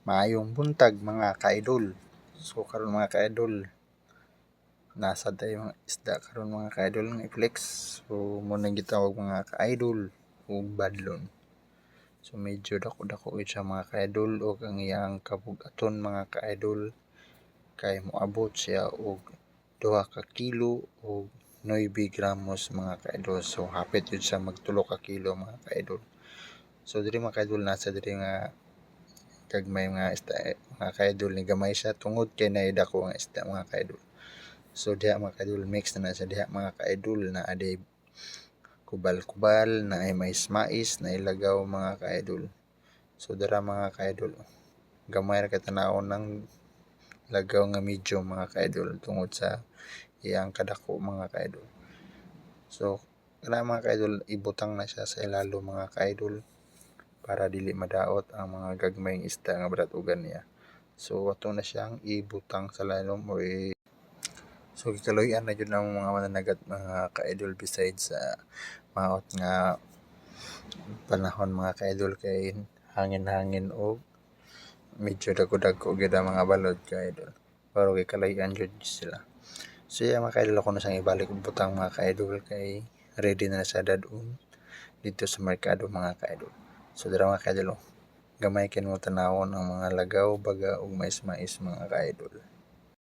Maayong buntag mga ka-idol. So karon mga ka-idol, nasa tayo mga isda karon mga ka-idol ng i-flex. So muna gitawag mga ka-idol ug badlon. So medyo dako-dako gid siya mga ka-idol ug ang iyang kabug-aton mga ka-idol kay moabot siya og 2 ka kilo ug 9 gramos mga ka-idol. So hapit yun siya mag 3 ka kilo mga ka-idol. So diri mga ka-idol nasa diri nga kagmay mga isda mga ka-idol ni gamay siya tungod kay naay dako nga isda mga ka-idol. So diha mga ka-idol mix na siya diha mga ka-idol na aday kubal-kubal na ay mais-mais na ilagaw mga ka-idol. So dara mga ka-idol gamay ra kay tan-awon ng lagaw nga medium mga ka-idol tungod sa iyang kadako mga ka-idol. So kana mga ka-idol ibutang na siya sa ilalo mga ka-idol para dili madaot ang mga gagmayng isda nga bratugan niya. So ato na siyang ibutang sa lalom o so gikaluy-an na jud ang mga mananagat mga ka-idol besides sa maot nga panahon mga ka-idol kay hangin-hangin o medyo dako-dako gid ang mga balod ka-idol. Pero gikaluy-an jud sila. So yeah, mga ka-idol ako na siyang ibalik butang mga ka-idol kay ready na siya dadun dito sa merkado mga ka-idol. So dira mga ka-idol gamay kin mo tanawon ang mga lagaw, baga ug mais-mais mga ka-idol.